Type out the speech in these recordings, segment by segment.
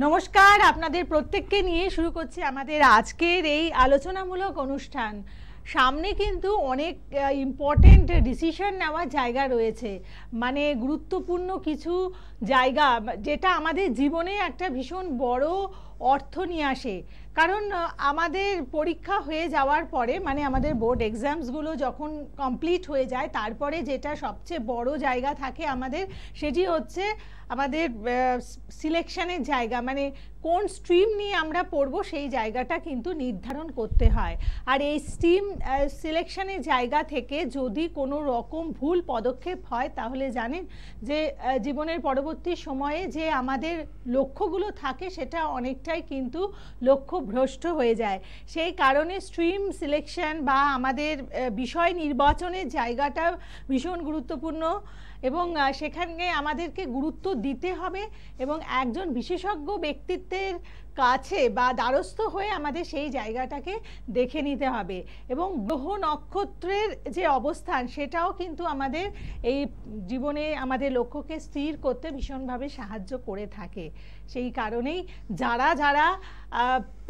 নমস্কার, আপনাদের প্রত্যেককে নিয়ে শুরু করছি আমাদের আজকের এই আলোচনামূলক অনুষ্ঠান। সামনে কিন্তু অনেক ইম্পর্টেন্ট ডিসিশন নেওয়ার জায়গা রয়েছে, মানে গুরুত্বপূর্ণ কিছু জায়গা যেটা আমাদের জীবনে একটা ভীষণ বড় অর্থ নিয়ে আসে। কারণ আমাদের পরীক্ষা হয়ে যাওয়ার পরে, মানে আমাদের বোর্ড এক্সামসগুলো যখন কমপ্লিট হয়ে যায়, তারপরে যেটা সবচেয়ে বড় জায়গা থাকে আমাদের, সেটি হচ্ছে আমাদের সিলেকশনের জায়গা, মানে কোন স্ট্রিম নিয়ে আমরা পড়বো সেই জায়গাটা কিন্তু নির্ধারণ করতে হয়। আর এই স্ট্রিম সিলেকশনের জায়গা থেকে যদি কোনো রকম ভুল পদক্ষেপ হয়, তাহলে জানেন যে জীবনের পরবর্তী সময়ে যে আমাদের লক্ষ্যগুলো থাকে সেটা অনেকটাই কিন্তু লক্ষ্যভ্রষ্ট হয়ে যায়। সেই কারণে স্ট্রিম সিলেকশন বা আমাদের বিষয় নির্বাচনের জায়গাটা ভীষণ গুরুত্বপূর্ণ, এবং সেখানে আমাদেরকে গুরুত্ব দিতে হবে এবং একজন বিশেষজ্ঞ ব্যক্তিত্বের কাছে বা দ্বারস্থ হয়ে আমাদের সেই জায়গাটাকে দেখে নিতে হবে। এবং গ্রহ নক্ষত্রের যে অবস্থান সেটাও কিন্তু আমাদের এই জীবনে আমাদের লক্ষ্যকে স্থির করতে ভীষণভাবে সাহায্য করে থাকে। সেই কারণেই যারা যারা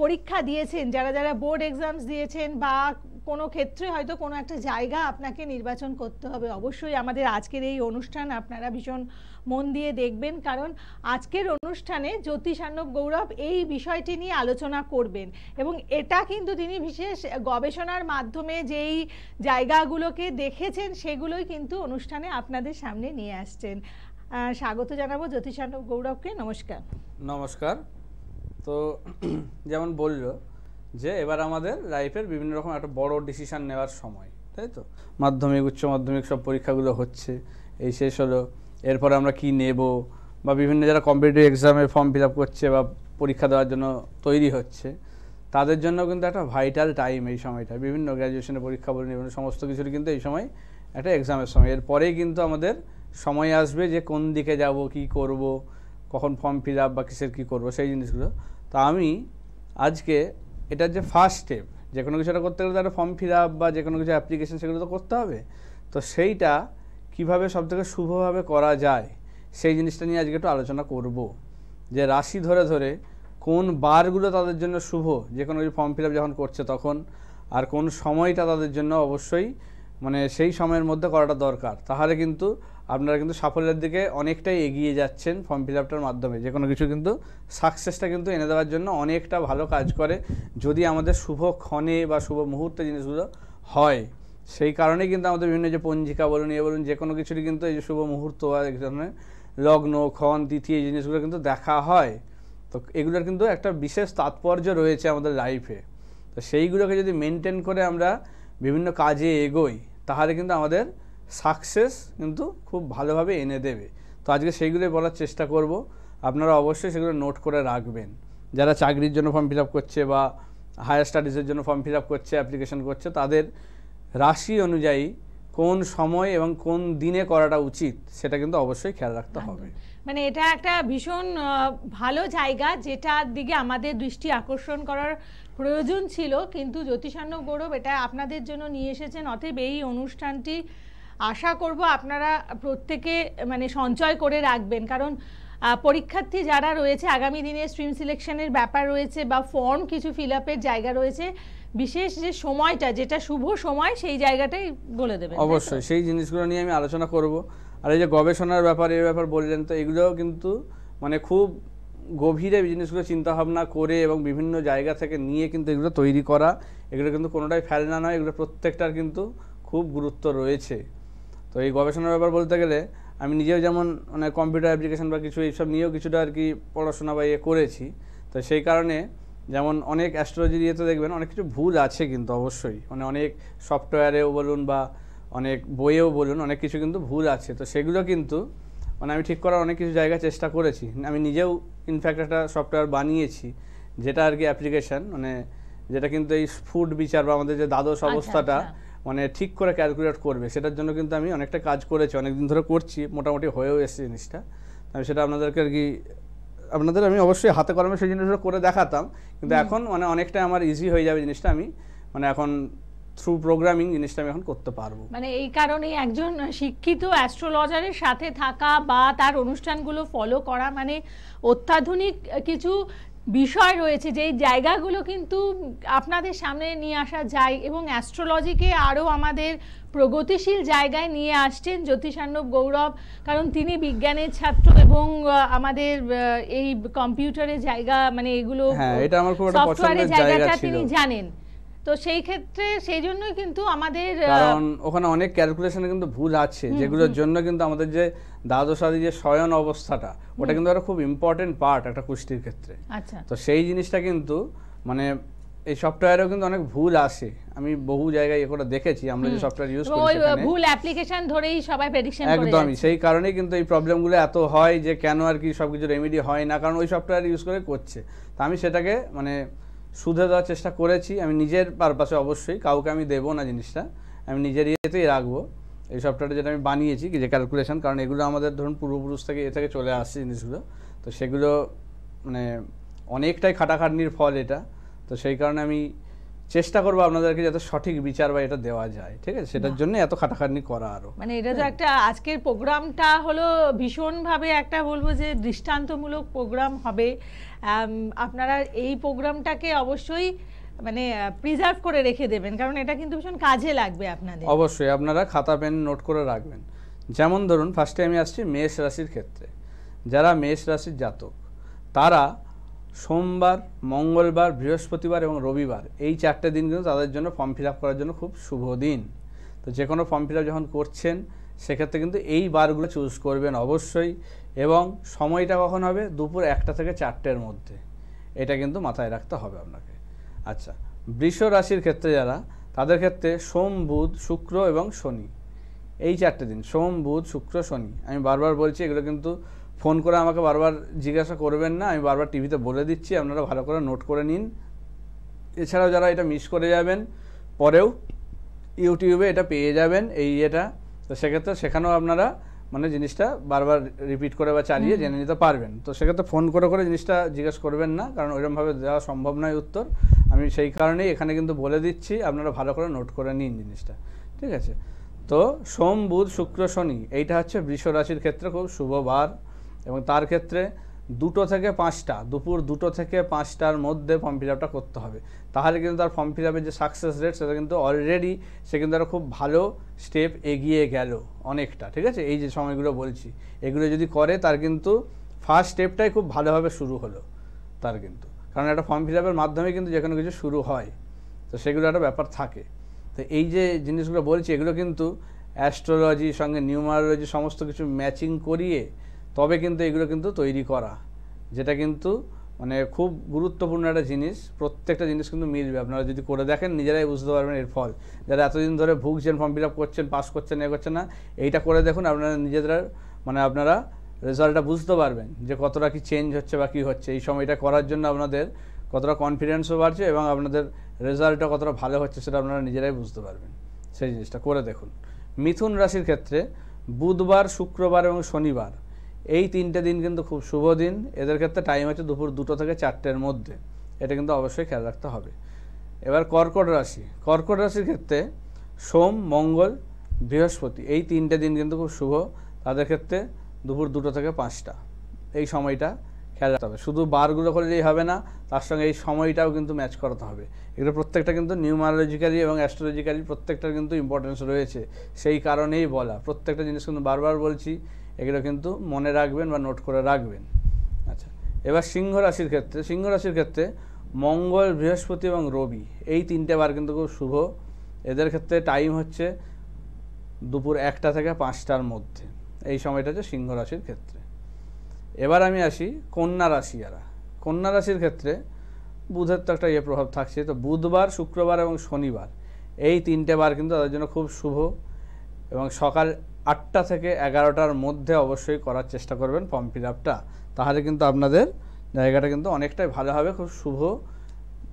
পরীক্ষা দিয়েছেন, যারা যারা বোর্ড এক্সামস দিয়েছেন, বা কোনো ক্ষেত্রে হয়তো কোনো একটা জায়গা আপনাকে নির্বাচন করতে হবে, অবশ্যই আমাদের আজকের এই অনুষ্ঠান আপনারা ভীষণ মন দিয়ে দেখবেন, কারণ আজকের অনুষ্ঠানে জ্যোতিষার্ণব গৌরব এই বিষয়টি নিয়ে আলোচনা করবেন। এবং এটা কিন্তু তিনি বিশেষ গবেষণার মাধ্যমে যেই জায়গাগুলোকে দেখেছেন সেগুলোই কিন্তু অনুষ্ঠানে আপনাদের সামনে নিয়ে আসছেন। স্বাগত জানাবো জ্যোতিষার্ণব গৌরবকে। নমস্কার। নমস্কার। তো যেমন বললো যে এবার আমাদের লাইফের বিভিন্ন রকম একটা বড় ডিসিশান নেওয়ার সময়, তাই তো? মাধ্যমিক, উচ্চ মাধ্যমিক সব পরীক্ষাগুলো হচ্ছে, এই শেষ হলো। এরপরে আমরা কি নেব, বা বিভিন্ন যারা কম্পিটিটিভ এক্সামের ফর্ম ফিল আপ করছে বা পরীক্ষা দেওয়ার জন্য তৈরি হচ্ছে, তাদের জন্য কিন্তু একটা ভাইটাল টাইম এই সময়টা। বিভিন্ন গ্র্যাজুয়েশনের পরীক্ষা বলুন, বিভিন্ন সমস্ত কিছুর কিন্তু এই সময় একটা এক্সামের সময়। এরপরেই কিন্তু আমাদের সময় আসবে যে কোন দিকে যাব, কি করব, কখন ফর্ম ফিল আপ বা কিসের কী করবো, সেই জিনিসগুলো। তা আমি আজকে এটার যে ফার্স্ট স্টেপ, যে কোনো কিছুটা করতে গেলে তার ফর্ম ফিল আপ বা যে কোনো কিছু অ্যাপ্লিকেশন সেগুলো তো করতে হবে। তো সেইটা কীভাবে সবথেকে শুভভাবে করা যায় সেই জিনিসটা নিয়ে আজকে একটু আলোচনা করব। যে রাশি ধরে ধরে কোন বারগুলো তাদের জন্য শুভ, যে কোনো কিছু ফর্ম ফিল আপ যখন করছে তখন, আর কোন সময়টা তাদের জন্য অবশ্যই মানে সেই সময়ের মধ্যে করাটা দরকার। তাহলে কিন্তু আপনারা কিন্তু সাফল্যের দিকে অনেকটাই এগিয়ে যাচ্ছেন। ফর্ম ফিল আপটার মাধ্যমে যে কোনো কিছু কিন্তু সাকসেসটা কিন্তু এনে দেওয়ার জন্য অনেকটা ভালো কাজ করে, যদি আমাদের শুভ ক্ষণে বা শুভ মুহূর্তে জিনিসগুলো হয়। সেই কারণেই কিন্তু আমাদের বিভিন্ন যে পঞ্জিকা বলুন, ইয়ে বলুন, যে কোনো কিছুরই কিন্তু এই যে শুভ মুহূর্ত বা এক ধরনের লগ্ন, ক্ষণ, তিথি, এই জিনিসগুলো কিন্তু দেখা হয়। তো এগুলোর কিন্তু একটা বিশেষ তাৎপর্য রয়েছে আমাদের লাইফে। তো সেইগুলোকে যদি মেনটেন করে আমরা বিভিন্ন কাজে এগোই, তাহলে কিন্তু আমাদের সাকসেস কিন্তু খুব ভালোভাবে এনে দেবে। তো আজকে সেইগুলোই বলার চেষ্টা করব। আপনারা অবশ্যই সেগুলো নোট করে রাখবেন। যারা চাকরির জন্য ফর্ম ফিল আপ করছে বা হায়ার স্টাডিজের জন্য ফর্ম ফিল আপ করছে, অ্যাপ্লিকেশন করছে, তাদের রাশি অনুযায়ী কোন সময় এবং কোন দিনে করাটা উচিত সেটা কিন্তু অবশ্যই খেয়াল রাখতে হবে। মানে এটা একটা ভীষণ ভালো জায়গা, যেটার দিকে আমাদের দৃষ্টি আকর্ষণ করার প্রয়োজন ছিল, কিন্তু জ্যোতিষার্ণব গৌরব এটা আপনাদের জন্য নিয়ে এসেছেন। অতএব এই অনুষ্ঠানটি আশা করব আপনারা প্রত্যেকে মানে সঞ্চয় করে রাখবেন, কারণ পরীক্ষার্থী যারা রয়েছে, আগামী দিনে স্ট্রিম সিলেকশনের ব্যাপার রয়েছে বা ফর্ম কিছু ফিল আপের জায়গা রয়েছে, বিশেষ যে সময়টা যেটা শুভ সময় সেই জায়গাটাই বলে দেবেন। অবশ্যই সেই জিনিসগুলো নিয়ে আমি আলোচনা করব। আর এই যে গবেষণার ব্যাপার, এই ব্যাপার বললেন, তো এগুলোও কিন্তু মানে খুব গভীরে জিনিসগুলো চিন্তাভাবনা করে এবং বিভিন্ন জায়গা থেকে নিয়ে কিন্তু এগুলো তৈরি করা। এগুলো কিন্তু কোনোটাই ফেলনা নয়, এগুলো প্রত্যেকটার কিন্তু খুব গুরুত্ব রয়েছে। তো এই গবেষণার ব্যাপার বলতে গেলে আমি নিজেও যেমন মানে কম্পিউটার অ্যাপ্লিকেশন বা কিছু এইসব নিয়েও কিছুটা আর কি পড়াশোনা বা ইয়ে করেছি। তো সেই কারণে যেমন অনেক অ্যাস্ট্রোলজি দিয়ে তো দেখবেন অনেক কিছু ভুল আছে কিন্তু অবশ্যই, মানে অনেক সফটওয়্যারেও বলুন বা অনেক বইয়েও বলুন, অনেক কিছু কিন্তু ভুল আছে। তো সেগুলো কিন্তু মানে আমি ঠিক করার অনেক কিছু জায়গা চেষ্টা করেছি। আমি নিজেও ইনফ্যাক্ট একটা সফটওয়্যার বানিয়েছি, যেটা আর কি অ্যাপ্লিকেশান, মানে যেটা কিন্তু এই ফুড বিচার বা আমাদের যে দ্বাদশ অবস্থাটা মানে ঠিক করে ক্যালকুলেট করবে, সেটার জন্য কিন্তু আমি অনেকটা কাজ করেছি, অনেকদিন ধরে করছি, মোটামুটি হয়েও এসেছে জিনিসটা। আমি সেটা আপনাদেরকে আর কি আমি অবশ্যই হাতে কলমে সেই জিনিসগুলো করে দেখাতাম, কিন্তু এখন মানে অনেকটা আমার ইজি হয়ে যাবে জিনিসটা। আমি মানে এখন থ্রু প্রোগ্রামিং জিনিসটা আমি এখন করতে পারবো। মানে এই কারণে একজন শিক্ষিত অ্যাস্ট্রোলজারের সাথে থাকা বা তার অনুষ্ঠানগুলো ফলো করা মানে অত্যাধুনিক কিছু বিষয় রয়েছে যেই জায়গাগুলো কিন্তু আপনাদের সামনে নিয়ে আসা যায় এবং অ্যাস্ট্রোলজিকে আরও আমাদের প্রগতিশীল জায়গায় নিয়ে আসছেন জ্যোতিষার্ণব গৌরব, কারণ তিনি বিজ্ঞানের ছাত্র এবং আমাদের এই কম্পিউটারের জায়গা মানে এগুলো সফটওয়্যারের জায়গাটা তিনি জানেন। তো সেই ক্ষেত্রে সেই জন্যই কিন্তু আমাদের কারণ ওখানে অনেক ক্যালকুলেশনে কিন্তু ভুল আছে, যেগুলোর জন্য কিন্তু আমাদের যে দ্বাদশাদি যে শয়ন অবস্থাটা ওটা কিন্তু একটা খুব ইম্পর্টেন্ট পার্ট একটা কুষ্টির ক্ষেত্রে। আচ্ছা, তো সেই জিনিসটা কিন্তু মানে এই সফটওয়্যারেও কিন্তু অনেক ভুল আসে, আমি বহু জায়গায় করে দেখেছি আমরা যে সফটওয়্যার ইউজ করি সেখানে ভুল অ্যাপ্লিকেশন ধরেই সবাই প্রেডিকশন করে একদমই সেই কারণেই কিন্তু এই প্রবলেমগুলো এত হয় যে কেন আর কি সবকিছু রেমেডি হয় না, কারণ ওই সফটওয়্যার ইউজ করে করছে। তা আমি সেটাকে মানে শুধরে দেওয়ার চেষ্টা করেছি, আমি নিজের পারপাসে অবশ্যই, কাউকে আমি দেবো না জিনিসটা, আমি নিজের ইয়েতেই রাখবো এই সফটওয়্যারটা যেটা আমি বানিয়েছি যে ক্যালকুলেশন, কারণ এগুলো আমাদের ধরুন পূর্বপুরুষ থেকে এ থেকে চলে আসছে জিনিসগুলো, তো সেগুলো মানে অনেকটাই খাটাখাটনির ফল এটা। তো সেই কারণে আমি চেষ্টা করবো আপনাদেরকে যাতে সঠিক বিচার বা এটা দেওয়া যায়, ঠিক আছে, সেটার জন্য এত খাটাখাটনি করা। আরো মানে এটা তো একটা আজকের প্রোগ্রামটা হলো ভীষণভাবে একটা বলবো যে দৃষ্টান্তমূলক প্রোগ্রাম হবে। আপনারা এই প্রোগ্রামটাকে অবশ্যই মানে প্রিজার্ভ করে রেখে দেবেন, কারণ এটা কিন্তু ভীষণ কাজে লাগবে আপনাদের। অবশ্যই আপনারা খাতা পেন নোট করে রাখবেন। যেমন ধরুন ফার্স্টে আমি আসছি মেষ রাশির ক্ষেত্রে। যারা মেষ রাশির জাতক তারা সোমবার, মঙ্গলবার, বৃহস্পতিবার এবং রবিবার এই 4টে দিন কিন্তু তাদের জন্য ফর্ম ফিল আপ করার জন্য খুব শুভ দিন। তো যে কোনো ফর্ম ফিল আপ যখন করছেন সেক্ষেত্রে কিন্তু এই বারগুলো চুজ করবেন অবশ্যই, এবং সময়টা কখন হবে, দুপুর 1টা থেকে 4টের মধ্যে, এটা কিন্তু মাথায় রাখতে হবে আপনাকে। আচ্ছা, বৃষ রাশির ক্ষেত্রে যারা তাদের ক্ষেত্রে সোম, বুধ, শুক্র এবং শনি এই 4টে দিন, সোম, বুধ, শুক্র, শনি। আমি বারবার বলছি এগুলো কিন্তু ফোন করে আমাকে বারবার জিজ্ঞাসা করবেন না, আমি বারবার টিভিতে বলে দিচ্ছি, আপনারা ভালো করে নোট করে নিন। এছাড়াও যারা এটা মিস করে যাবেন পরেও ইউটিউবে এটা পেয়ে যাবেন এই ইয়েটা, তো সেক্ষেত্রে সেখানেও আপনারা মানে জিনিসটা বারবার রিপিট করে বা চালিয়ে জেনে নিতে পারবেন। তো সেক্ষেত্রে ফোন করে করে জিনিসটা জিজ্ঞেস করবেন না, কারণ ওইরকমভাবে দেওয়া সম্ভব নয় উত্তর। আমি সেই কারণেই এখানে কিন্তু বলে দিচ্ছি, আপনারা ভালো করে নোট করে নিন জিনিসটা, ঠিক আছে। তো সোম, বুধ, শুক্র, শনি এইটা হচ্ছে বৃষ রাশির ক্ষেত্রে খুব শুভ বার, এবং তার ক্ষেত্রে 2টো থেকে 5টা, দুপুর 2টো থেকে 5টার মধ্যে ফর্ম ফিল আপটা করতে হবে। তাহলে কিন্তু তার ফর্ম ফিল আপের যে সাকসেস রেট সেটা কিন্তু অলরেডি সে কিন্তু একটা খুব ভালো স্টেপ এগিয়ে গেল অনেকটা, ঠিক আছে। এই যে সময়গুলো বলছি এগুলো যদি করে তার কিন্তু ফার্স্ট স্টেপটাই খুব ভালোভাবে শুরু হলো তার কিন্তু, কারণ একটা ফর্ম ফিল আপের মাধ্যমে কিন্তু যে কোনো কিছু শুরু হয়, তো সেগুলো একটা ব্যাপার থাকে। তো এই যে জিনিসগুলো বলছি এগুলো কিন্তু অ্যাস্ট্রোলজির সঙ্গে নিউমারোলজি সমস্ত কিছু ম্যাচিং করিয়ে তবে কিন্তু এগুলো কিন্তু তৈরি করা, যেটা কিন্তু মানে খুব গুরুত্বপূর্ণ একটা জিনিস। প্রত্যেকটা জিনিস কিন্তু মিলবে, আপনারা যদি করে দেখেন নিজেরাই বুঝতে পারবেন এর ফল। যারা এতদিন ধরে ভুগছেন, ফর্ম ফিল আপ করছেন, পাস করছেন, এ করছেন না, এইটা করে দেখুন, আপনারা নিজেরা মানে আপনারা রেজাল্টটা বুঝতে পারবেন যে কতটা কি চেঞ্জ হচ্ছে বা কী হচ্ছে। এই সময়টা করার জন্য আপনাদের কতটা কনফিডেন্সও বাড়ছে এবং আপনাদের রেজাল্টটা কতটা ভালো হচ্ছে সেটা আপনারা নিজেরাই বুঝতে পারবেন। সেই জিনিসটা করে দেখুন। মিথুন রাশির ক্ষেত্রে বুধবার, শুক্রবার এবং শনিবার এই 3টে দিন কিন্তু খুব শুভ দিন। এদের ক্ষেত্রে টাইম হচ্ছে দুপুর 2টো থেকে 4টের মধ্যে, এটা কিন্তু অবশ্যই খেয়াল রাখতে হবে। এবার কর্কট রাশি। কর্কট রাশির ক্ষেত্রে সোম, মঙ্গল, বৃহস্পতি এই 3টে দিন কিন্তু খুব শুভ। তাদের ক্ষেত্রে দুপুর 2টো থেকে 5টা এই সময়টা খেয়াল রাখতে হবে। শুধু বারগুলো করলেই হবে না, তার সঙ্গে এই সময়টাও কিন্তু ম্যাচ করাতে হবে। এগুলো প্রত্যেকটা কিন্তু নিউমারোলজিক্যালি এবং অ্যাস্ট্রোলজিক্যালি প্রত্যেকটার কিন্তু ইম্পর্টেন্স রয়েছে, সেই কারণেই বলা। প্রত্যেকটা জিনিস কিন্তু বারবার বলছি, এগুলো কিন্তু মনে রাখবেন বা নোট করে রাখবেন। আচ্ছা, এবার সিংহ রাশির ক্ষেত্রে। সিংহ রাশির ক্ষেত্রে মঙ্গল, বৃহস্পতি এবং রবি এই 3টে বার কিন্তু খুব শুভ। এদের ক্ষেত্রে টাইম হচ্ছে দুপুর 1টা থেকে 5টার মধ্যে, এই সময়টা হচ্ছে সিংহ রাশির ক্ষেত্রে। এবার আমি আসি কন্যা রাশি। যারা কন্যা রাশির ক্ষেত্রে বুধের তো একটা প্রভাব থাকছে, তো বুধবার, শুক্রবার এবং শনিবার এই 3টে বার কিন্তু তাদের জন্য খুব শুভ, এবং সকাল 8টা থেকে 11টার মধ্যে অবশ্যই করার চেষ্টা করবেন ফর্ম ফিল আপটা, তাহলে কিন্তু আপনাদের জায়গাটা কিন্তু অনেকটাই ভালো হবে, খুব শুভ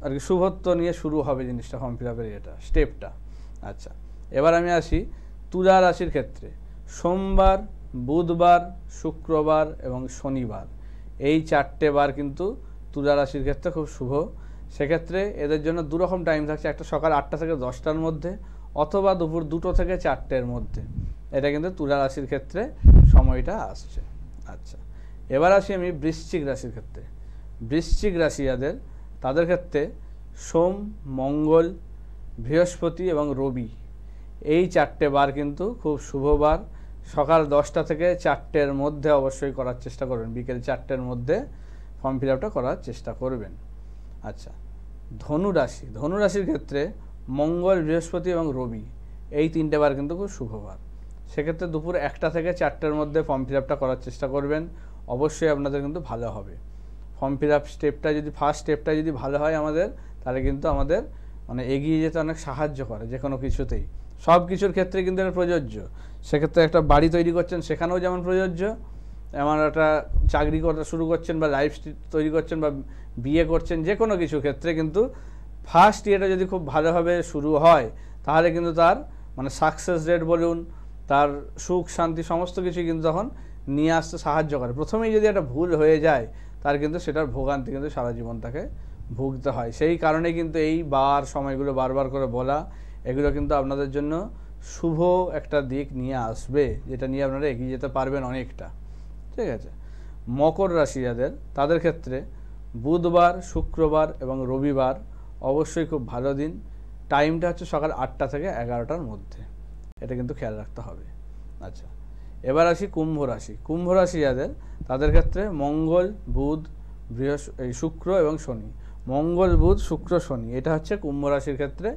আর কি, শুভত্ব নিয়ে শুরু হবে জিনিসটা, ফর্ম ফিল আপের এটা স্টেপটা। আচ্ছা, এবার আমি আসি তুলা রাশির ক্ষেত্রে। সোমবার, বুধবার, শুক্রবার এবং শনিবার এই 4টে বার কিন্তু তুলা রাশির ক্ষেত্রে খুব শুভ। সেক্ষেত্রে এদের জন্য দুরকম টাইম থাকছে, একটা সকাল 8টা থেকে 10টার মধ্যে অথবা দুপুর 2টো থেকে 4টের মধ্যে। এটা কিন্তু তুলা রাশির ক্ষেত্রে সময়টা আসছে। আচ্ছা, এবার আসি আমি বৃশ্চিক রাশির ক্ষেত্রে। বৃশ্চিক রাশি যাদের, তাদের ক্ষেত্রে সোম, মঙ্গল, বৃহস্পতি এবং রবি এই 4টে বার কিন্তু খুব শুভ বার। সকাল 10টা থেকে 4টের মধ্যে অবশ্যই করার চেষ্টা করবেন, বিকেল 4টের মধ্যে ফর্ম ফিল আপটা করার চেষ্টা করবেন। আচ্ছা, ধনু রাশি, ধনু রাশির ক্ষেত্রে মঙ্গল, বৃহস্পতি এবং রবি এই 3টে বার কিন্তু খুব শুভ বার। সেক্ষেত্রে দুপুর 1টা থেকে 4টের মধ্যে ফর্ম ফিল আপটা করার চেষ্টা করবেন, অবশ্যই আপনাদের কিন্তু ভালো হবে। ফর্ম ফিল আপ স্টেপটা যদি ফার্স্ট স্টেপটা যদি ভালো হয় আমাদের, তাহলে কিন্তু আমাদের মানে এগিয়ে যেতে অনেক সাহায্য করে যে কোনো কিছুতেই। সব কিছুর ক্ষেত্রে কিন্তু এটা প্রযোজ্য। সেক্ষেত্রে একটা বাড়ি তৈরি করছেন, সেখানেও যেমন প্রযোজ্য, এমন একটা চাকরি করা শুরু করছেন বা লাইফ তৈরি করছেন বা বিয়ে করছেন, যে কোনো কিছু ক্ষেত্রে কিন্তু ফার্স্ট ইয়েটা যদি খুব ভালোভাবে শুরু হয়, তাহলে কিন্তু তার মানে সাকসেস রেট বলুন, তার সুখ শান্তি সমস্ত কিছুই কিন্তু তখন নিয়ে আসতে সাহায্য করে। প্রথমেই যদি একটা ভুল হয়ে যায়, তার কিন্তু সেটার ভোগান্তি কিন্তু সারা জীবন তাকে ভুগতে হয়। সেই কারণে কিন্তু এই সময়গুলো বারবার করে বলা, এগুলো কিন্তু আপনাদের জন্য শুভ একটা দিক নিয়ে আসবে, যেটা নিয়ে আপনারা এগিয়ে যেতে পারবেন অনেকটা। ঠিক আছে, মকর রাশি যাদের, তাদের ক্ষেত্রে বুধবার, শুক্রবার এবং রবিবার অবশ্যই খুব ভালো দিন। টাইমটা হচ্ছে সকাল 8টা থেকে 11টার মধ্যে, এটা কিন্তু খেয়াল রাখতে হবে। আচ্ছা, এবার আসি কুম্ভ রাশি। কুম্ভ রাশি যাদের, তাদের ক্ষেত্রে মঙ্গল, বুধ, শুক্র এবং শনি। মঙ্গল, বুধ, শুক্র, শনি এটা হচ্ছে কুম্ভ রাশির ক্ষেত্রে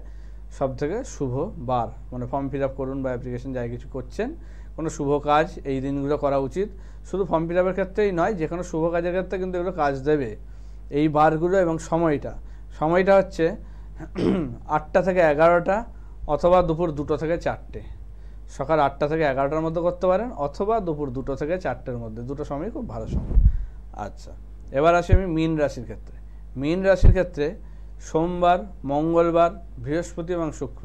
সবথেকে শুভ বার। মানে ফর্ম ফিল আপ করুন বা অ্যাপ্লিকেশন যাই কিছু করছেন, কোনো শুভ কাজ এই দিনগুলো করা উচিত। শুধু ফর্ম ফিল আপের ক্ষেত্রেই নয়, যে কোনো শুভ কাজের ক্ষেত্রে কিন্তু এগুলো কাজ দেবে এই বারগুলো। এবং সময়টা হচ্ছে 8টা থেকে 11টা অথবা দুপুর 2টো থেকে 4টে। সকাল 8টা থেকে 11টার মধ্যে করতে পারেন অথবা দুপুর 2টো থেকে 4টের মধ্যে, দুটো সময় খুব ভালো সময়। আচ্ছা, এবার আসি আমি মীন রাশির ক্ষেত্রে। মীন রাশির ক্ষেত্রে সোমবার, মঙ্গলবার, বৃহস্পতি এবং শুক্র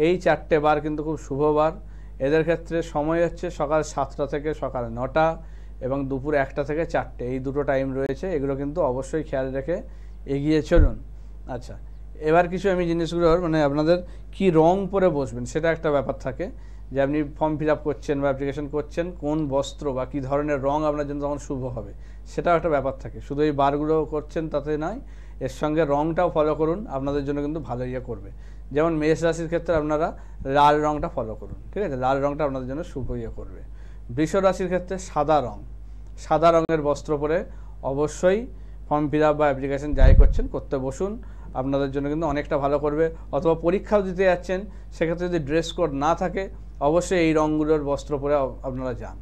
এই 4টে বার কিন্তু খুব শুভ বার। এদের ক্ষেত্রে সময় হচ্ছে সকাল 7টা থেকে সকাল 9টা এবং দুপুর 1টা থেকে 4টে, এই দুটো টাইম রয়েছে। এগুলো কিন্তু অবশ্যই খেয়াল রেখে এগিয়ে চলুন। আচ্ছা, এবার কিছু আমি জিনিসগুলোর মানে আপনাদের কি রং পরে বসবেন সেটা একটা ব্যাপার থাকে, যে আপনি ফর্ম ফিল আপ করছেন বা অ্যাপ্লিকেশন করছেন, কোন বস্ত্র বা কী ধরনের রং আপনার জন্য তখন শুভ হবে সেটাও একটা ব্যাপার থাকে। শুধু এই বারগুলো করছেন তাতে নয়, এর সঙ্গে রংটাও ফলো করুন, আপনাদের জন্য কিন্তু ভালো ইয়ে করবে। যেমন মেষ রাশির ক্ষেত্রে আপনারা লাল রংটা ফলো করুন, ঠিক আছে, লাল রংটা আপনাদের জন্য শুভ ইয়ে করবে। বৃষ রাশির ক্ষেত্রে সাদা রঙের বস্ত্র পরে অবশ্যই ফর্ম ফিল আপ বা অ্যাপ্লিকেশন যাই করছেন করতে বসুন, আপনাদের জন্য কিন্তু অনেকটা ভালো করবে। অথবা পরীক্ষাও দিতে যাচ্ছেন, সেক্ষেত্রে যদি ড্রেস কোড না থাকে, অবশ্যই এই রঙগুলোর বস্ত্র পরে আপনারা যান,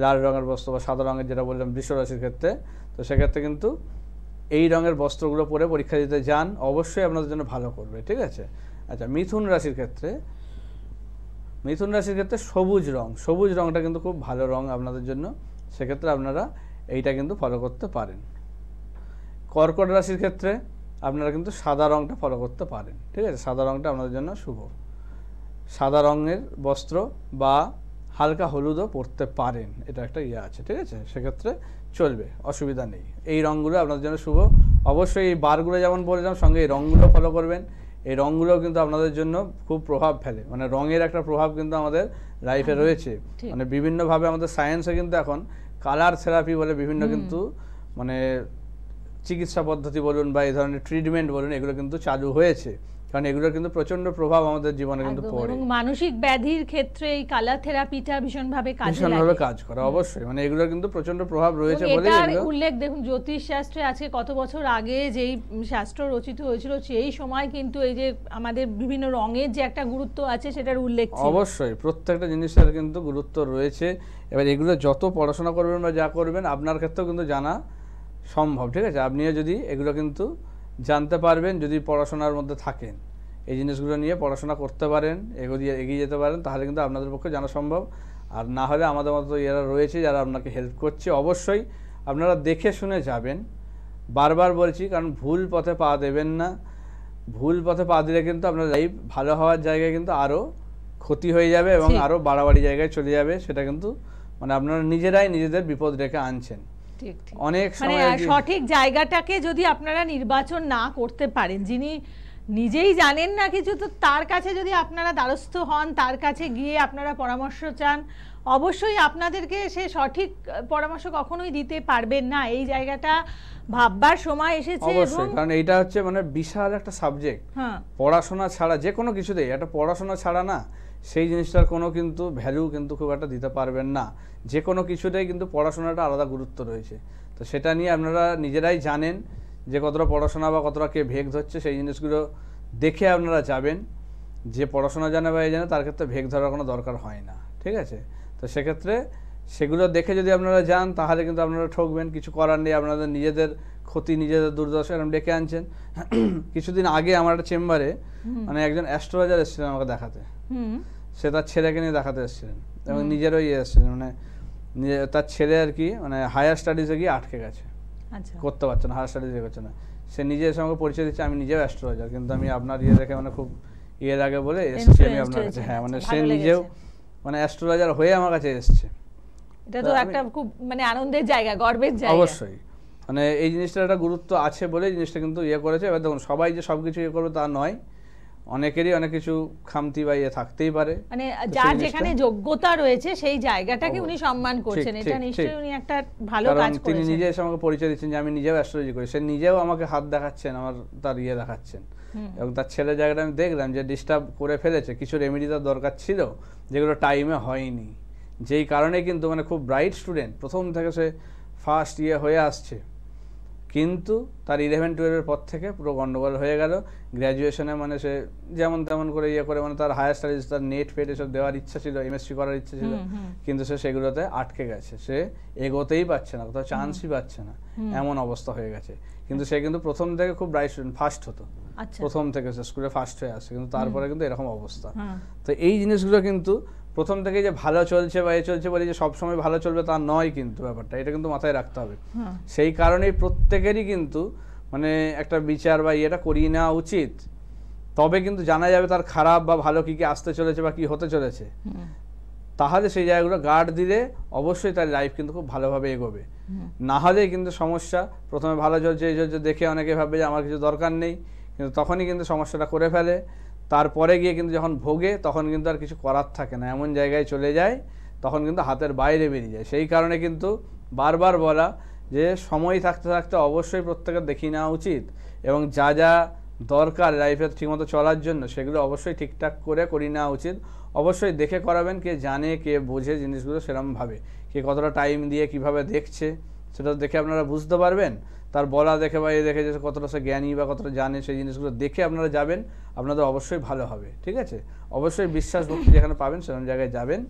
লাল রঙের বস্ত্র বা সাদা রঙের যেটা বললাম বৃষ রাশির ক্ষেত্রে। তো সেক্ষেত্রে কিন্তু এই রঙের বস্ত্রগুলো পরে পরীক্ষা দিতে যান, অবশ্যই আপনাদের জন্য ভালো করবে। ঠিক আছে। আচ্ছা, মিথুন রাশির ক্ষেত্রে সবুজ রঙটা কিন্তু খুব ভালো রঙ আপনাদের জন্য, সেক্ষেত্রে আপনারা এইটা কিন্তু ফলো করতে পারেন। কর্কট রাশির ক্ষেত্রে আপনারা কিন্তু সাদা রঙটা ফলো করতে পারেন, ঠিক আছে, সাদা রঙটা আপনাদের জন্য শুভ। সাদা রঙের বস্ত্র বা হালকা হলুদও পরতে পারেন, এটা একটা ইয়ে আছে, ঠিক আছে, সেক্ষেত্রে চলবে, অসুবিধা নেই। এই রঙগুলো আপনাদের জন্য শুভ। অবশ্যই এই বারগুলো যেমন বললাম, সঙ্গে এই রঙগুলো ফলো করবেন। এই রঙগুলোও কিন্তু আপনাদের জন্য খুব প্রভাব ফেলে, মানে রঙের একটা প্রভাব কিন্তু আমাদের লাইফে রয়েছে। মানে বিভিন্নভাবে আমাদের সায়েন্সে কিন্তু এখন কালার থেরাপি বলে বিভিন্ন কিন্তু মানে চিকিৎসা পদ্ধতি বলুন বা এই ধরনের ট্রিটমেন্ট বলুন, এগুলো কিন্তু চালু হয়েছে, কারণ এগুলোর কিন্তু প্রচন্ড প্রভাব আমাদের জীবনে কিন্তু পড়ে। এবং মানসিক ব্যাধির ক্ষেত্রে এই কালার থেরাপিটা ভীষণভাবে কাজ করে, অবশ্যই, মানে এগুলোর কিন্তু প্রচন্ড প্রভাব রয়েছে বলে এটার উল্লেখ দেখুন জ্যোতিষ শাস্ত্রে আজকে কত বছর আগে যেই শাস্ত্র রচিত হয়েছিল সেই সময় কিন্তু এই যে আমাদের বিভিন্ন রঙের যে একটা গুরুত্ব আছে সেটার উল্লেখ ছিল। অবশ্যই প্রত্যেকটা জিনিসের কিন্তু গুরুত্ব রয়েছে। এবার এগুলো যত পড়াশোনা করবেন বা যা করবেন আপনার ক্ষেত্রেও কিন্তু জানা সম্ভব, ঠিক আছে। আপনিও যদি এগুলো কিন্তু জানতে পারবেন, যদি পড়াশোনার মধ্যে থাকেন, এই জিনিসগুলো নিয়ে পড়াশোনা করতে পারেন, এগিয়ে যেতে পারেন, তাহলে কিন্তু আপনাদের পক্ষে জানা সম্ভব। আর না হলে আমাদের মতো এরা রয়েছে যারা আপনাকে হেল্প করছে, অবশ্যই আপনারা দেখে শুনে যাবেন, বারবার বলছি, কারণ ভুল পথে পা দেবেন না। ভুল পথে পা দিলে কিন্তু আপনার লাইফ ভালো হওয়ার জায়গায় কিন্তু আরও ক্ষতি হয়ে যাবে এবং আরও বাড়াবাড়ি জায়গায় চলে যাবে। সেটা কিন্তু মানে আপনারা নিজেরাই নিজেদের বিপদ রেখে আনছেন। ঠিক ঠিক অনেক মানে সময় সঠিক জায়গাটাকে যদি আপনারা নির্বাচন না করতে পারেন, যিনি নিজেই জানেন না কিছু, তো তার কাছে যদি আপনারা দ্বারস্থ হন, তার কাছে গিয়ে আপনারা পরামর্শ চান, অবশ্যই আপনাদেরকে সে সঠিক পরামর্শ কখনোই দিতে পারবেন না। এই জায়গাটা ভাববার সময় এসেছে। অবশ্যই, কারণ এইটা হচ্ছে মানে বিশাল একটা সাবজেক্ট। হ্যাঁ, পড়াশোনা ছাড়া যে কোনো কিছুতেই একটা পড়াশোনা ছাড়া না সেই জিনিসটার কোনো কিন্তু ভ্যালু কিন্তু খুব একটা দিতে পারবেন না। যে কোনো কিছুতেই কিন্তু পড়াশোনাটা আলাদা গুরুত্ব রয়েছে। তো সেটা নিয়ে আপনারা নিজেরাই জানেন যে কতটা পড়াশোনা বা কতটা কে ভেগ ধরছে, সেই জিনিসগুলো দেখে আপনারা যাবেন। যে পড়াশোনা জানে বা এই জানে তার ক্ষেত্রে ভেগ ধরার কোনো দরকার হয় না, ঠিক আছে? তো সেক্ষেত্রে সেগুলো দেখে যদি আপনারা যান তাহলে কিন্তু আপনারা ঠকবেন, কিছু করার নেই। আপনাদের নিজেদের ক্ষতি, নিজেদের দুর্দশা এরকম ডেকে আনছেন। কিছুদিন আগে আমার একটা চেম্বারে মানে একজন অ্যাস্ট্রোলজার এসেছিলেন আমাকে দেখাতে। সে তার ছেলেকে নিয়ে দেখাতে এসেছিলেন এবং নিজেরও এসেছিলেন, মানে তার ছেলে আর কি মানে হায়ার স্টাডিজে গিয়ে আটকে গেছে, করতে পারছে না, হায়ার স্টাডিজে করছে না। সে নিজে এসে আমাকে পরিচয় দিচ্ছে, আমি নিজেও অ্যাস্ট্রোলজার, কিন্তু আমি আপনার দেখে মানে খুব লাগে বলে এসেছি আমি আপনার কাছে। হ্যাঁ, মানে সে নিজেও মানে অ্যাস্ট্রোলজার হয়ে আমার কাছে এসেছে। এটা তো একটা খুব মানে আনন্দের জায়গা, গর্বের জায়গা। অবশ্যই, মানে এই জিনিসটার একটা গুরুত্ব আছে বলে জিনিসটা কিন্তু করেছে। এবার দেখুন, সবাই যে সবকিছু করবে তা নয়, অনেকেরই অনেক কিছু খামতি বা থাকতেই পারে। মানে যার যেখানে যোগ্যতা রয়েছে সেই জায়গাটাকে উনি সম্মান করছেন, এটা নিশ্চয়ই উনি একটা ভালো কাজ করেছেন। তিনি নিজে এসে আমাকে পরিচয় দিচ্ছেন যে আমি নিজেও অ্যাস্ট্রোলজি করি। সে নিজেও আমাকে হাত দেখাচ্ছেন, আমার তার দেখাচ্ছেন। এবং তার ছেলের জায়গাটা আমি দেখলাম যে ডিস্টার্ব করে ফেলেছে, কিছু রেমেডি তার দরকার ছিল যেগুলো টাইমে হয়নি। যেই কারণে কিন্তু মানে খুব ব্রাইট স্টুডেন্ট, প্রথম থেকে সে ফার্স্ট হয়ে আসছে, কিন্তু তার 11-12 পর থেকে পুরো গন্ডগোল হয়ে গেল। গ্র্যাজুয়েশনে মানে সে যেমন তেমন করে করে মানে তার হায়ার স্টাডিজ, তার নেট ফেট এসব দেওয়ার ইচ্ছা ছিল, এমএসসি করার ইচ্ছা ছিল, কিন্তু সে সেগুলোতে আটকে গেছে। সে এগোতেই পারছে না, কোথাও চান্সই পাচ্ছে না, এমন অবস্থা হয়ে গেছে। কিন্তু সে কিন্তু প্রথম থেকে খুব ব্রাইট স্টুডেন্ট, ফার্স্ট হতো প্রথম থেকে, সে স্কুলে ফার্স্ট হয়ে আসছে, কিন্তু তারপরে কিন্তু এরকম অবস্থা। তো এই জিনিসগুলো কিন্তু প্রথম থেকে যে ভালো চলছে বা চলছে বলে যে সবসময় ভালো চলবে তা নয়, কিন্তু ব্যাপারটা এটা কিন্তু মাথায় রাখতে হবে। সেই কারণেই প্রত্যেকেরই কিন্তু মানে একটা বিচার বা করিয়ে নেওয়া উচিত, তবে কিন্তু জানা যাবে তার খারাপ বা ভালো কি কি আসতে চলেছে বা কি হতে চলেছে। তাহলে সেই জায়গাগুলো গার্ড দিলে অবশ্যই তার লাইফ কিন্তু খুব ভালোভাবে এগোবে। না হলে কিন্তু সমস্যা, প্রথমে ভালো চলছে এই চলছে দেখে অনেকে ভাবে যে আমার কিছু দরকার নেই, কিন্তু তখনই কিন্তু সমস্যাটা করে ফেলে। তারপরে গিয়ে কিন্তু যখন ভোগে তখন কিন্তু আর কিছু করার থাকে না, এমন জায়গায় চলে যায়, তখন কিন্তু হাতের বাইরে বেরিয়ে যায়। সেই কারণে কিন্তু বারবার বলা যে সময় থাকতে থাকতে অবশ্যই প্রত্যেকের দেখিয়ে নেওয়া উচিত, এবং যা যা দরকার লাইফে ঠিকমতো চলার জন্য সেগুলো অবশ্যই ঠিকঠাক করে করিয়ে নেওয়া উচিত। অবশ্যই দেখে করাবেন, কে জানে কে বোঝে জিনিসগুলো সেরকমভাবে, কে কতটা টাইম দিয়ে কিভাবে দেখছে সেটা দেখে আপনারা বুঝতে পারবেন। তার বলা দেখে বা দেখে যে কতটা সে জ্ঞানী বা কতটা জানে, সেই জিনিসগুলো দেখে আপনারা যাবেন, আপনাদের অবশ্যই ভালো হবে। ঠিক আছে, অবশ্যই বিশ্বাস ভক্তি যেখানে পাবেন সেরকম জায়গায় যাবেন,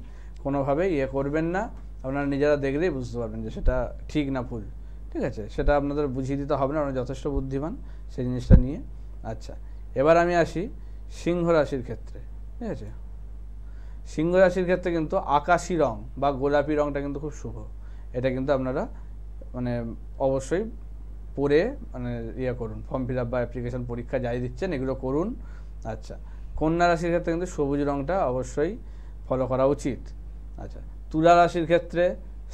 কোনোভাবে করবেন না। আপনারা নিজেরা দেখলেই বুঝতে পারবেন যে সেটা ঠিক না ভুল। ঠিক আছে, সেটা আপনাদের বুঝিয়ে দিতে হবে না, আপনারা যথেষ্ট বুদ্ধিমান সেই জিনিসটা নিয়ে। আচ্ছা, এবার আমি আসি সিংহ রাশির ক্ষেত্রে। ঠিক আছে, সিংহ রাশির ক্ষেত্রে কিন্তু আকাশি রং বা গোলাপি রংটা কিন্তু খুব শুভ। এটা কিন্তু আপনারা মানে অবশ্যই পড়ে মানে করুন, ফর্ম ফিল আপ বা অ্যাপ্লিকেশন পরীক্ষা যাই দিচ্ছেন এগুলো করুন। আচ্ছা, কন্যা রাশির ক্ষেত্রে কিন্তু সবুজ রংটা অবশ্যই ফলো করা উচিত। আচ্ছা, তুলা রাশির ক্ষেত্রে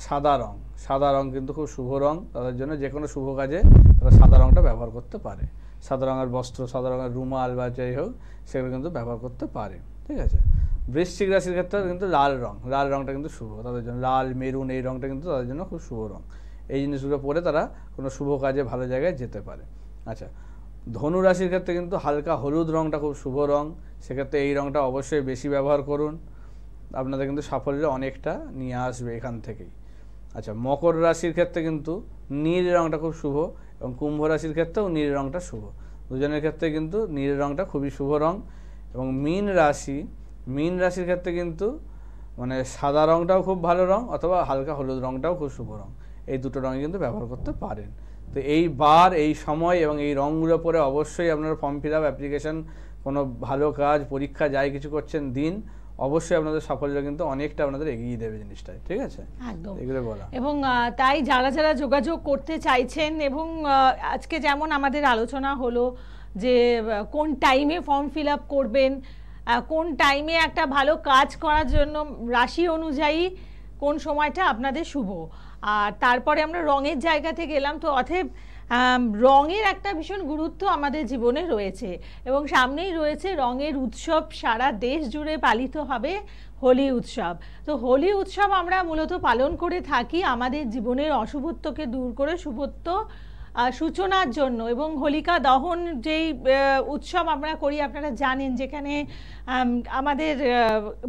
সাদা রং, সাদা রং কিন্তু খুব শুভ রং, তাদের জন্য যে কোনো শুভ কাজে তারা সাদা রংটা ব্যবহার করতে পারে। সাদা রঙের বস্ত্র, সাদা রঙের রুমাল বা যাই হোক সেগুলো কিন্তু ব্যবহার করতে পারে। ঠিক আছে, বৃশ্চিক রাশির ক্ষেত্রে কিন্তু লাল রং, লাল রংটা কিন্তু শুভ তাদের জন্য, লাল মেরুন এই রংটা কিন্তু তাদের জন্য খুব শুভ রং। এই জিনিসগুলো পরে তারা কোনো শুভ কাজে ভালো জায়গায় যেতে পারে। আচ্ছা, ধনু রাশির ক্ষেত্রে কিন্তু হালকা হলুদ রংটা খুব শুভ রং, সেক্ষেত্রে এই রংটা অবশ্যই বেশি ব্যবহার করুন, আপনাদের কিন্তু সাফল্য অনেকটা নিয়ে আসবে এখান থেকেই। আচ্ছা, মকর রাশির ক্ষেত্রে কিন্তু নীল রংটা খুব শুভ, এবং কুম্ভ রাশির ক্ষেত্রেও নীল রংটা শুভ, দুজনের ক্ষেত্রে কিন্তু নীল রংটা খুবই শুভ রং। এবং মীন রাশির ক্ষেত্রে কিন্তু মানে সাদা রংটাও খুব ভালো রং, অথবা হালকা হলুদ রংটাও খুব শুভ রং, এই দুটো রঙই কিন্তু ব্যবহার করতে পারেন। তো এই বার, এই সময় এবং এই রঙগুলো পরে অবশ্যই আপনার ফর্ম ফিল আপ, অ্যাপ্লিকেশন, কোনো ভালো কাজ, পরীক্ষা যাই কিছু করছেন দিন, অবশ্যই আপনাদের সাফল্য কিন্তু অনেকটা আপনাদের এগিয়ে দেবে জিনিসটাই। ঠিক আছে, একদম এগুলো বলা। এবং তাই যারা যারা যোগাযোগ করতে চাইছেন, এবং আজকে যেমন আমাদের আলোচনা হলো যে কোন টাইমে ফর্ম ফিল আপ করবেন, কোন টাইমে একটা ভালো কাজ করার জন্য রাশি অনুযায়ী কোন সময়টা আপনাদের শুভ, আর তারপরে আমরা রঙের জায়গাতে গেলাম। তো অতএব রঙের একটা ভীষণ গুরুত্ব আমাদের জীবনে রয়েছে এবং সামনেই রয়েছে রঙের উৎসব, সারা দেশ জুড়ে পালিত হবে হোলি উৎসব। তো হোলি উৎসব আমরা মূলত পালন করে থাকি আমাদের জীবনের অশুভত্বকে দূর করে শুভত্ব সূচনার জন্য। এবং হোলিকা দহন যেই উৎসব আমরা করি আপনারা জানেন, যেখানে আমাদের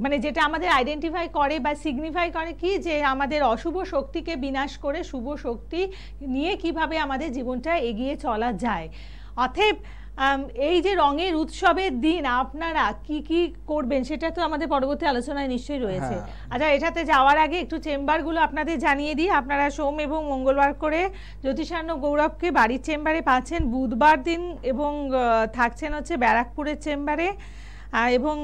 মানে যেটা আমাদের আইডেন্টিফাই করে বা সিগনিফাই করে কি, যে আমাদের অশুভ শক্তিকে বিনাশ করে শুভ শক্তি নিয়ে কিভাবে আমাদের জীবনটা এগিয়ে চলা যায়। অতএব এই যে রঙের উৎসবের দিন আপনারা কি কি করবেন সেটা তো আমাদের পরবর্তী আলোচনায় নিশ্চয়ই রয়েছে। আচ্ছা, এটাতে যাওয়ার আগে একটু চেম্বারগুলো আপনাদের জানিয়ে দিই। আপনারা সোম এবং মঙ্গলবার করে জ্যোতিষার্ণব গৌরবকে বাড়ির চেম্বারে পাচ্ছেন, বুধবার দিন এবং থাকছেন হচ্ছে ব্যারাকপুরের চেম্বারে, এবং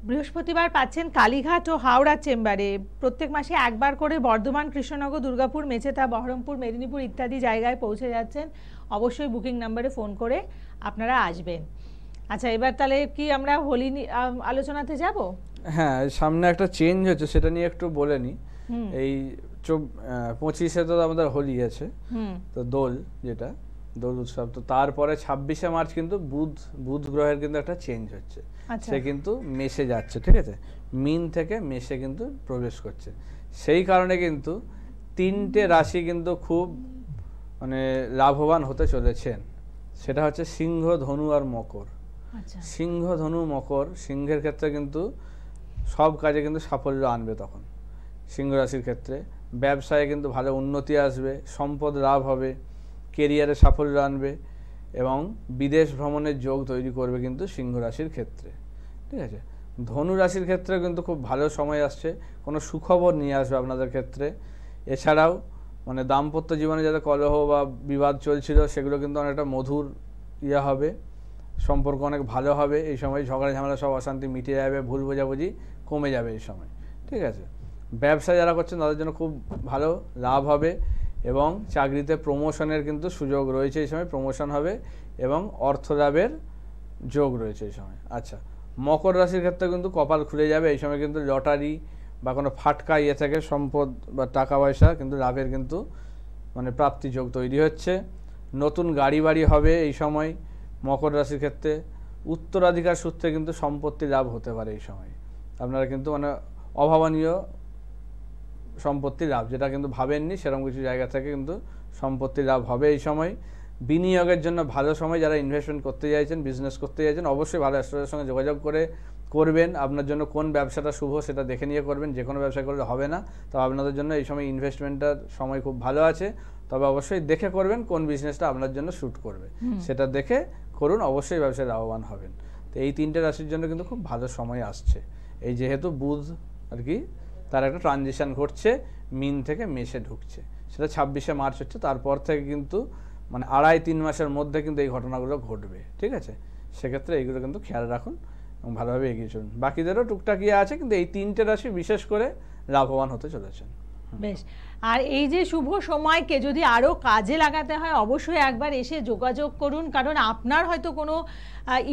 বৃহস্পতিবার পাচ্ছেন কালীঘাট ও হাওড়ার চেম্বারে। প্রত্যেক মাসে একবার করে বর্ধমান, কৃষ্ণনগর, দুর্গাপুর, মেচেদা, বহরমপুর, মেদিনীপুর ইত্যাদি জায়গায় পৌঁছে যাচ্ছেন। অবশ্যই বুকিং নাম্বারে ফোন করে আপনারা আসবেন। আচ্ছা, এবার তাহলে কি আমরা হোলি আলোচনাতে যাব? হ্যাঁ, সামনে একটা চেঞ্জ হচ্ছে, সেটা নিয়ে একটু বলে নি। এই 25-এ তো আমাদের হোলি আছে, তো দোল, যেটা দোল উৎসব, তো তারপরে 26শে মার্চ কিন্তু বুধ গ্রহের কিন্তু একটা চেঞ্জ হচ্ছে। সে কিন্তু মেষে যাচ্ছে, ঠিক আছে, মিন থেকে মেষে কিন্তু প্রবেশ করছে। সেই কারণে কিন্তু 3টে রাশি কিন্তু খুব মানে লাভবান হতে চলেছেন। সেটা হচ্ছে সিংহ, ধনু আর মকর। সিংহ, ধনু, মকর, সিংহের ক্ষেত্রে কিন্তু সব কাজে কিন্তু সাফল্য আনবে তখন। সিংহ রাশির ক্ষেত্রে ব্যবসায় কিন্তু ভালো উন্নতি আসবে, সম্পদ লাভ হবে, কেরিয়ারে সাফল্য আনবে এবং বিদেশ ভ্রমণের যোগ তৈরি করবে কিন্তু সিংহ রাশির ক্ষেত্রে, ঠিক আছে। ধনু রাশির ক্ষেত্রে কিন্তু খুব ভালো সময় আসছে, কোনো সুখবর নিয়ে আসবে আপনাদের ক্ষেত্রে। এছাড়াও মানে দাম্পত্য জীবনে যাতে কলহ বা বিবাদ চলছিল সেগুলো কিন্তু অনেকটা মধুর হবে, সম্পর্ক অনেক ভালো হবে এই সময়। ঝগড়া ঝামেলা সব অশান্তি মিটে যাবে, ভুল বোঝাবুঝি কমে যাবে এই সময়, ঠিক আছে। ব্যবসা যারা করছেন তাদের জন্য খুব ভালো লাভ হবে এবং চাকরিতে প্রমোশনের কিন্তু সুযোগ রয়েছে এই সময়, প্রমোশন হবে এবং অর্থ লাভের যোগ রয়েছে এই সময়। আচ্ছা, মকর রাশির ক্ষেত্রে কিন্তু কপাল খুলে যাবে এই সময়, কিন্তু লটারি বা কোনো ফাটকা থেকে সম্পদ বা টাকা পয়সা কিন্তু লাভের কিন্তু মানে প্রাপ্তি যোগ তৈরি হচ্ছে। নতুন গাড়ি বাড়ি হবে এই সময় মকর রাশির ক্ষেত্রে। উত্তরাধিকার সূত্রে কিন্তু সম্পত্তি লাভ হতে পারে এই সময়। আপনারা কিন্তু মানে অভাবনীয় সম্পত্তি লাভ, যেটা কিন্তু ভাবেননি সেরকম কিছু জায়গা থেকে কিন্তু সম্পত্তি লাভ হবে এই সময়। বিনিয়োগের জন্য ভালো সময়, যারা ইনভেস্টমেন্ট করতে চাইছেন, বিজনেস করতে চাইছেন, অবশ্যই ভালো অ্যাস্ট্রোলজারের সঙ্গে যোগাযোগ করে করবেন। আপনার জন্য কোন ব্যবসাটা শুভ সেটা দেখে নিয়ে করবেন, যে কোনো ব্যবসা করলে হবে না। তবে আপনাদের জন্য এই সময় ইনভেস্টমেন্টের সময় খুব ভালো আছে, তবে অবশ্যই দেখে করবেন কোন বিজনেসটা আপনার জন্য শ্যুট করবে, সেটা দেখে করুন, অবশ্যই ব্যবসায় লাভবান হবেন। তো এই 3টে রাশির জন্য কিন্তু খুব ভালো সময় আসছে। এই যেহেতু বুধ আর কি তার একটা ট্রানজিশন ঘটছে, মিন থেকে মেষে ঢুকছে, সেটা 26শে মার্চ হচ্ছে। তারপর থেকে কিন্তু মানে 2.5-3 মাসের মধ্যে কিন্তু এই ঘটনাগুলো ঘটবে, ঠিক আছে। সেক্ষেত্রে এইগুলো কিন্তু খেয়াল রাখুন এবং ভালোভাবে এগিয়ে চলুন। বাকিদেরও টুকটাক আছে, কিন্তু এই 3টে রাশি বিশেষ করে লাভবান হতে চলেছেন। বেশ। আর এই যে শুভ সময়কে যদি আরও কাজে লাগাতে হয় অবশ্যই একবার এসে যোগাযোগ করুন, কারণ আপনার হয়তো কোনো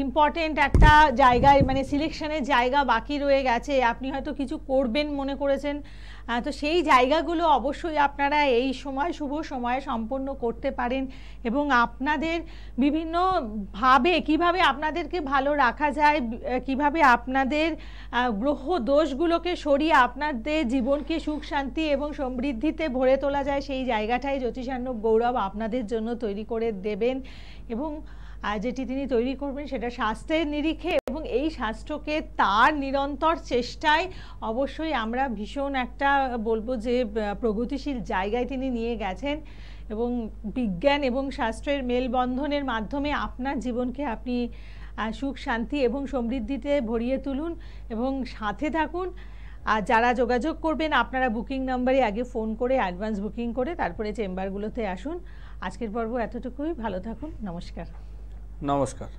ইম্পর্টেন্ট একটা জায়গায় মানে সিলেকশনের জায়গা বাকি রয়ে গেছে, আপনি হয়তো কিছু করবেন মনে করেছেন, তো সেই জায়গাগুলো অবশ্যই আপনারা এই সময় শুভ সময়ে সম্পন্ন করতে পারেন এবং আপনাদের বিভিন্নভাবে কিভাবে আপনাদেরকে ভালো রাখা যায়, কিভাবে আপনাদের গ্রহ দোষগুলোকে সরিয়ে আপনাদের জীবনকে সুখ শান্তি এবং সমৃদ্ধিতে ভরে তোলা যায়, সেই জায়গাটাই জ্যোতিষার্ণব গৌরব আপনাদের জন্য তৈরি করে দেবেন। এবং যেটি তিনি তৈরি করবেন সেটা শাস্ত্রের নিরিখে, এবং এই শাস্ত্রকে তার নিরন্তর চেষ্টায় অবশ্যই আমরা ভীষণ একটা বলবো যে প্রগতিশীল জায়গায় তিনি নিয়ে গেছেন। এবং বিজ্ঞান এবং শাস্ত্রের মেলবন্ধনের মাধ্যমে আপনার জীবনকে আপনি সুখ শান্তি এবং সমৃদ্ধিতে ভরিয়ে তুলুন এবং সাথে থাকুন। আর যারা যোগাযোগ করবেন আপনারা বুকিং নাম্বারে আগে ফোন করে অ্যাডভান্স বুকিং করে তারপরে চেম্বারগুলোতে আসুন। আজকের পর্ব এতটুকুই, ভালো থাকুন, নমস্কার। নমস্কার।